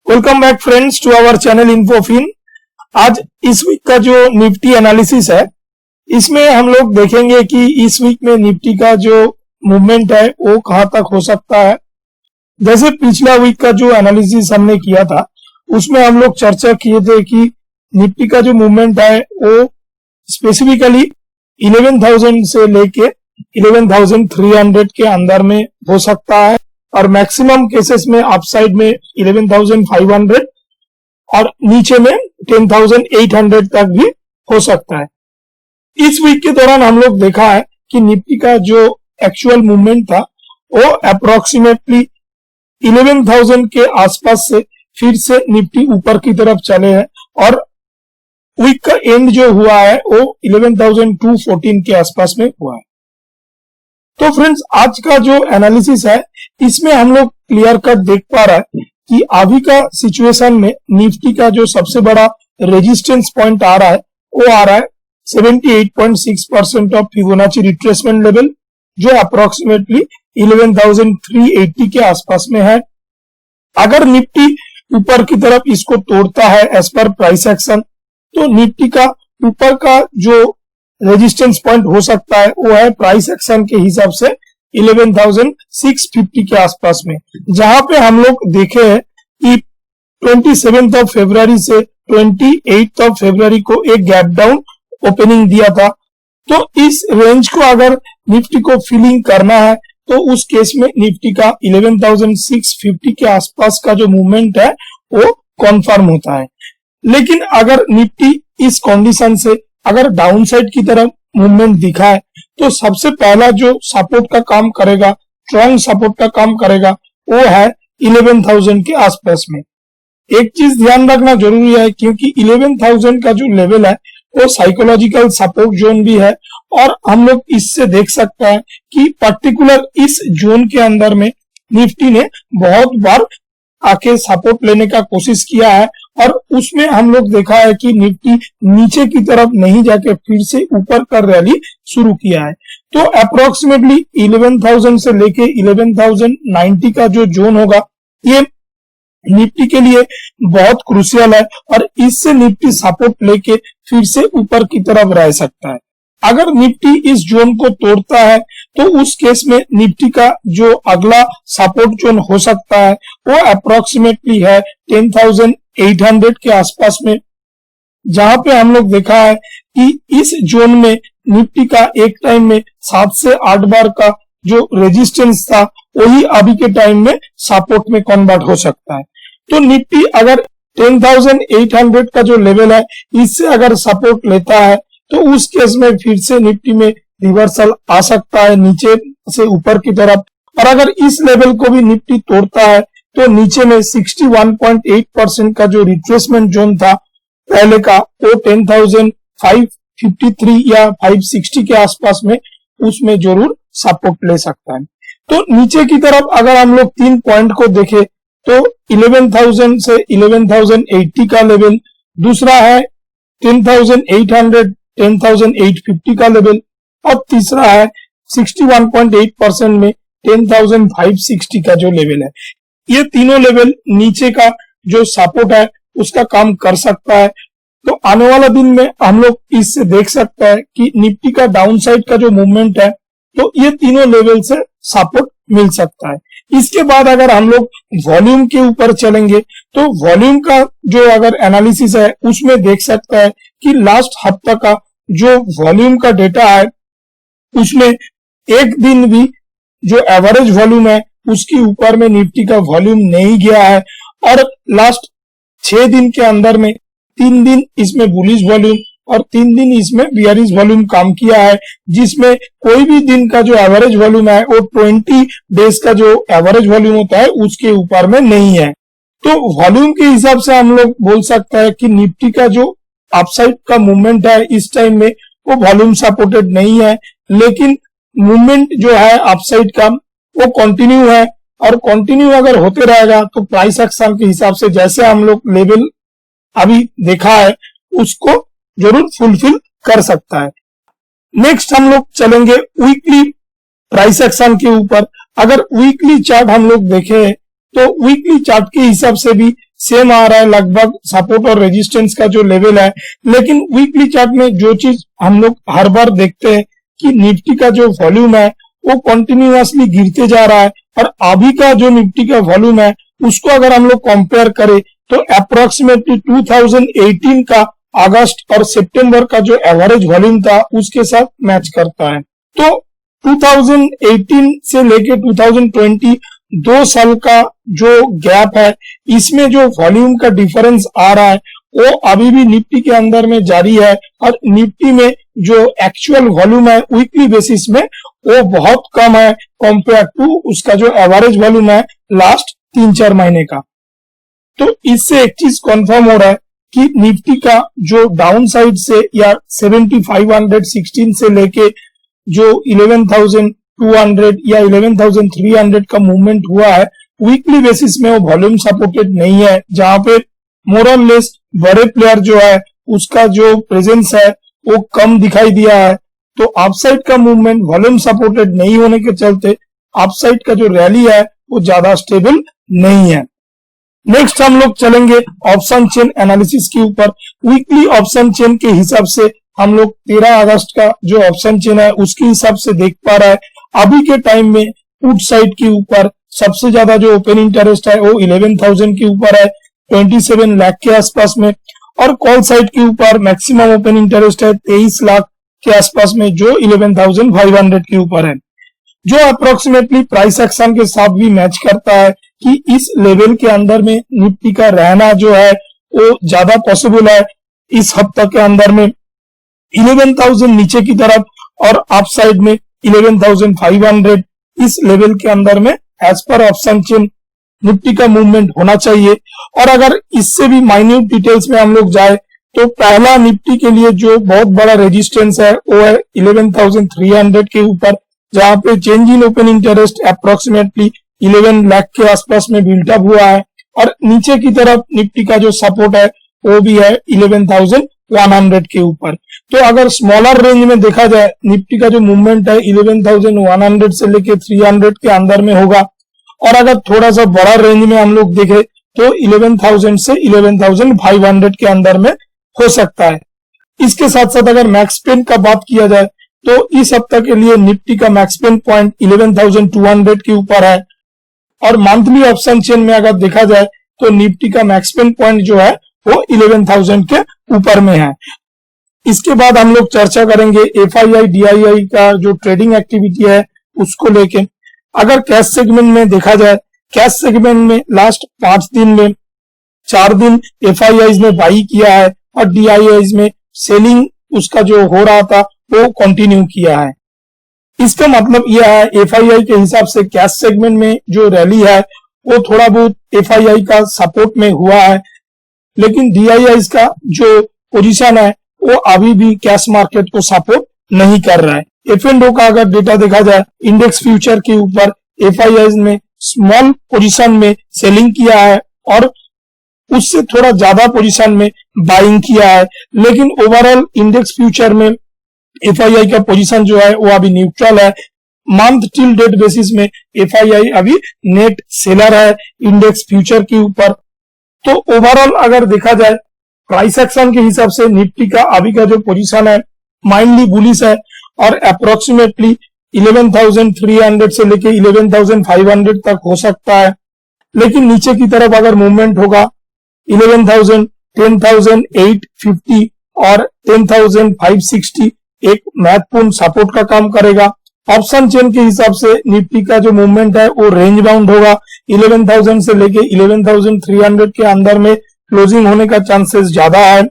Welcome back friends to our channel Infofin. आज इस week का जो निफ्टी एनालिसिस है इसमें हम लोग देखेंगे कि इस वीक में निफ्टी का जो मूवमेंट है वो कहां तक हो सकता है। जैसे पिछला वीक का जो एनालिसिस हमने किया था उसमें हम लोग चर्चा किए थे कि निफ्टी का जो मूवमेंट है वो स्पेसिफिकली 11,000 से लेके 11,300 के अंदर में हो सकता है और मैक्सिमम केसेस में अपसाइड में 11,500 और नीचे में 10,800 तक भी हो सकता है। इस वीक के दौरान हम लोग देखा है कि निफ्टी का जो एक्चुअल मूवमेंट था वो अप्रोक्सीमेटली 11,000 के आसपास से फिर से निफ्टी ऊपर की तरफ चले हैं और वीक का एंड जो हुआ है वो 11,214 के आसपास में हुआ है। तो फ्रेंड्स आज का जो एनालिसिस है इसमें हम लोग क्लियर कट देख पा रहा है कि अभी का सिचुएशन में निफ्टी का जो सबसे बड़ा रेजिस्टेंस पॉइंट आ रहा है वो आ रहा है 78.6% ऑफ फिबोनाची रिट्रेसमेंट लेवल जो अप्रोक्सीमेटली 11,380 के आसपास में है। अगर निफ्टी ऊपर की तरफ इसको तोड़ता है एज पर प्राइस एक्शन तो निफ्टी का ऊपर का जो रेजिस्टेंस पॉइंट हो सकता है वो है प्राइस एक्शन के हिसाब से 11,650 के आसपास में, जहां पे हम लोग देखे हैं कि 27 फरवरी से 28 फरवरी को एक गैप डाउन ओपनिंग दिया था। तो इस रेंज को अगर निफ्टी को फिलिंग करना है तो उस केस में निफ्टी का 11,650 के आसपास का जो मूवमेंट है वो कॉन्फर्म होता है। लेकिन अगर निफ्टी इस कंडीशन से अगर डाउन साइड की तरफ मूवमेंट दिखाए तो सबसे पहला जो सपोर्ट का काम करेगा, स्ट्रॉन्ग सपोर्ट का काम करेगा वो है 11,000 के आसपास में। एक चीज ध्यान रखना जरूरी है क्योंकि 11,000 का जो लेवल है वो साइकोलॉजिकल सपोर्ट जोन भी है और हम लोग इससे देख सकते हैं कि पर्टिकुलर इस जोन के अंदर में निफ्टी ने बहुत बार आके सपोर्ट लेने का कोशिश किया है और उसमें हम लोग देखा है कि निफ्टी नीचे की तरफ नहीं जाके फिर से ऊपर का रैली शुरू किया है। तो अप्रोक्सीमेटली 11,000 से लेके 11,090 का जो जोन होगा ये निफ्टी के लिए बहुत क्रूशियल है और इससे निफ्टी सपोर्ट लेके फिर से ऊपर की तरफ रह सकता है। अगर निफ्टी इस जोन को तोड़ता है तो उस केस में निफ्टी का जो अगला सपोर्ट जोन हो सकता है वो अप्रोक्सीमेटली है 10,800 के आसपास में, जहां पे हम लोग देखा है कि इस जोन में निफ्टी का एक टाइम में 7 से 8 बार का जो रेजिस्टेंस था वही अभी के टाइम में सपोर्ट में कन्वर्ट हो सकता है। तो निफ्टी अगर 10,800 का जो लेवल है इससे अगर सपोर्ट लेता है तो उस केस में फिर से निफ्टी में रिवर्सल आ सकता है नीचे से ऊपर की तरफ और अगर इस लेवल को भी निफ्टी तोड़ता है तो नीचे में 61.8% का जो रिट्रेसमेंट जोन था पहले का वो 10,553 या 560 के आसपास में उसमें जरूर सपोर्ट ले सकता है। तो नीचे की तरफ अगर हम लोग 3 पॉइंट को देखें तो 11,000 से 11,080 का लेवल, दूसरा है 10,800 10,850 का लेवल और तीसरा है 61.8% में 10,560 का जो लेवल है। ये तीनों लेवल नीचे का जो सपोर्ट है उसका काम कर सकता है। तो आने वाला दिन में हम लोग इससे देख सकते हैं कि निफ्टी का डाउन साइड का जो मूवमेंट है तो ये तीनों लेवल से सपोर्ट मिल सकता है। इसके बाद अगर हम लोग वॉल्यूम के ऊपर चलेंगे तो वॉल्यूम का जो अगर एनालिसिस है उसमें देख सकता है कि लास्ट हफ्ता का जो वॉल्यूम का डेटा है उसमें एक दिन भी जो एवरेज वॉल्यूम है उसके ऊपर में निफ्टी का वॉल्यूम नहीं गया है और लास्ट 6 दिन के अंदर में 3 दिन इसमें बुलिश वॉल्यूम और 3 दिन इसमें बियरिश वॉल्यूम काम किया है, जिसमें कोई भी दिन का जो एवरेज वॉल्यूम है वो 20 डेज का जो एवरेज वॉल्यूम होता है उसके ऊपर में नहीं है। तो वॉल्यूम के हिसाब से हम लोग बोल सकते हैं कि निफ्टी का जो अपसाइड का मूवमेंट है इस टाइम में वो वॉल्यूम सपोर्टेड नहीं है, लेकिन मूवमेंट जो है अपसाइड का वो कंटिन्यू है और कंटिन्यू अगर होते रहेगा तो प्राइस एक्शन के हिसाब से जैसे हम लोग लेवल अभी देखा है उसको जरूर फुलफिल कर सकता है। नेक्स्ट हम लोग चलेंगे वीकली प्राइस एक्शन के ऊपर। अगर वीकली चार्ट हम लोग देखें तो वीकली चार्ट के हिसाब से भी सेम आ रहा है लगभग सपोर्ट और रेजिस्टेंस का जो लेवल है। लेकिन वीकली चार्ट में जो चीज हम लोग हर बार देखते हैं कि निफ्टी का जो वॉल्यूम है वो कंटिन्यूअसली गिरते जा रहा है, और अभी का जो निफ्टी का वॉल्यूम है उसको अगर हम लोग कंपेयर करें तो अप्रोक्सीमेटली 2018 का अगस्त और सितंबर का जो एवरेज वॉल्यूम था उसके साथ मैच करता है। तो 2018 से लेके 2020 2 साल का जो गैप है, इसमें जो वॉल्यूम का डिफरेंस आ रहा है वो अभी भी निफ्टी के अंदर में जारी है, और निफ्टी में जो एक्चुअल वॉल्यूम है वीकली बेसिस में वो बहुत कम है कंपेयर टू उसका जो एवरेज वॉल्यूम है लास्ट 3-4 महीने का। तो इससे एक चीज कंफर्म हो रहा है कि निफ्टी का जो डाउन साइड से या 7516 से लेके जो 11,200 या 11,300 का मूवमेंट हुआ है, वीकली बेसिस में वो वॉल्यूम सपोर्टेड नहीं है, जहां पे मोर और लेस बड़े प्लेयर जो है उसका जो प्रेजेंस है वो कम दिखाई दिया है। तो अपसाइड का मूवमेंट वॉल्यूम सपोर्टेड नहीं होने के चलते अपसाइड का जो रैली है वो ज्यादा स्टेबल नहीं है। नेक्स्ट हम लोग चलेंगे ऑप्शन चेन एनालिसिस के ऊपर। वीकली ऑप्शन चेन के हिसाब से हम लोग 13 अगस्त का जो ऑप्शन चेन है उसके हिसाब से देख पा रहा है अभी के टाइम में पुट साइड के ऊपर सबसे ज्यादा जो ओपन इंटरेस्ट है वो 11,000 के ऊपर है, 27 लाख के आसपास में, और कॉल साइड के ऊपर मैक्सिमम ओपन इंटरेस्ट है 23 लाख के आसपास में जो 11,500 के ऊपर है, जो अप्रोक्सीमेटली प्राइस एक्शन के साथ भी मैच करता है कि इस लेवल के अंदर में निफ्टी का रहना जो है वो ज्यादा पॉसिबल है इस हफ्ते के अंदर में 11,000 नीचे की तरफ और अप साइड में 11,500 इस लेवल के अंदर में as per option chain Nifty का मूवमेंट होना चाहिए। और अगर इससे भी माइन्यूट डिटेल्स में हम लोग जाए तो पहला निफ्टी के लिए जो बहुत बड़ा रेजिस्टेंस है वो है 11,300 के ऊपर, जहां पे change in open interest approximately 11 lakh के आसपास में बिल्टअप हुआ है, और नीचे की तरफ निफ्टी का जो सपोर्ट है वो भी है 11,100 के ऊपर। तो अगर स्मॉलर रेंज में देखा जाए निफ्टी का जो मूवमेंट है 11,100 से लेके 300 के अंदर में होगा, और अगर थोड़ा सा बड़ा रेंज में हम लोग देखें तो 11,000 से 11,500 के अंदर में हो सकता है। इसके साथ साथ अगर मैक्स पेन का बात किया जाए तो इस हफ्ते के लिए निफ्टी का मैक्स पेन पॉइंट 11,200 के ऊपर है, और मंथली ऑप्शन चेन में अगर देखा जाए तो निफ्टी का मैक्स पेन पॉइंट जो है वो 11,000 के ऊपर में है। इसके बाद हम लोग चर्चा करेंगे एफआईआई डीआईआई का जो ट्रेडिंग एक्टिविटी है उसको लेके। अगर कैश सेगमेंट में देखा जाए, कैश सेगमेंट में लास्ट 5 दिन में 4 दिन एफआईआई ने बाई किया है और डीआईआई में सेलिंग उसका जो हो रहा था वो कंटिन्यू किया है। इसका मतलब यह है एफआईआई के हिसाब से कैश सेगमेंट में जो रैली है वो थोड़ा बहुत एफआईआई का सपोर्ट में हुआ है, लेकिन डीआईआई का जो पोजीशन है वो अभी भी कैश मार्केट को सपोर्ट नहीं कर रहा है। F&O का अगर डेटा देखा जाए इंडेक्स फ्यूचर के ऊपर एफआईआई ने स्मॉल पोजीशन में सेलिंग किया है और उससे थोड़ा ज्यादा पोजीशन में बाइंग किया है, लेकिन ओवरऑल इंडेक्स फ्यूचर में एफआईआई का पोजीशन जो है वो अभी न्यूट्रल है। मंथ टिल डेट बेसिस में एफआईआई अभी नेट सेलर है इंडेक्स फ्यूचर के ऊपर। तो ओवरऑल अगर देखा जाए प्राइस एक्शन के हिसाब से निफ्टी का अभी का जो पोजीशन है माइंडली बुलिश है, और अप्रोक्सीमेटली 11,300 से लेके 11,500 तक हो सकता है, लेकिन नीचे की तरफ अगर मूवमेंट होगा 11,000, 10,850 और 10,560 एक महत्वपूर्ण सपोर्ट का काम करेगा। ऑप्शन चेन के हिसाब से निफ्टी का जो मूवमेंट है वो रेंज बाउंड होगा, 11,000 से लेके 11,300 के अंदर में क्लोजिंग होने का चांसेस ज्यादा है,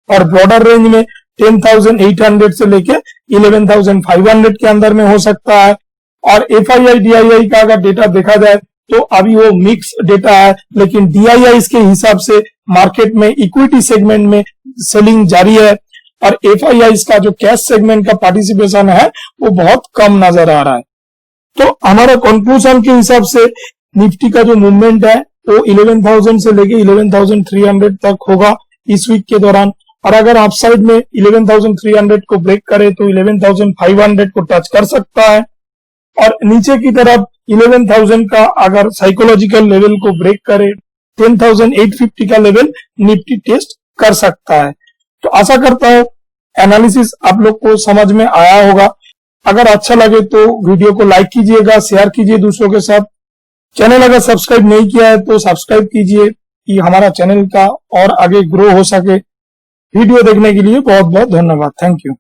और ब्रॉडर रेंज में 10,800 से लेके 11,500 के अंदर में हो सकता है। और एफआईआई डीआईआई का अगर डेटा देखा जाए तो अभी वो मिक्स डेटा है, लेकिन डीआईआई के हिसाब से मार्केट में इक्विटी सेगमेंट में सेलिंग जारी है, और एफआईआई का जो कैश सेगमेंट का पार्टिसिपेशन है वो बहुत कम नजर आ रहा है। तो हमारा कंक्लूजन के हिसाब से निफ्टी का जो मूवमेंट है वो 11,000 से लेके 11,300 तक होगा इस वीक के दौरान, और अगर अपसाइड में 11,300 को ब्रेक करे तो 11,500 को टच कर सकता है। और नीचे की तरफ 11,000 का अगर साइकोलॉजिकल लेवल को ब्रेक करे 10,850 का लेवल निफ्टी टेस्ट कर सकता है। तो आशा करता हूं एनालिसिस आप लोग को समझ में आया होगा। अगर अच्छा लगे तो वीडियो को लाइक कीजिएगा, शेयर कीजिए दूसरों के साथ। चैनल अगर सब्सक्राइब नहीं किया है तो सब्सक्राइब कीजिए कि हमारा चैनल का और आगे ग्रो हो सके। वीडियो देखने के लिए बहुत बहुत धन्यवाद। Thank you.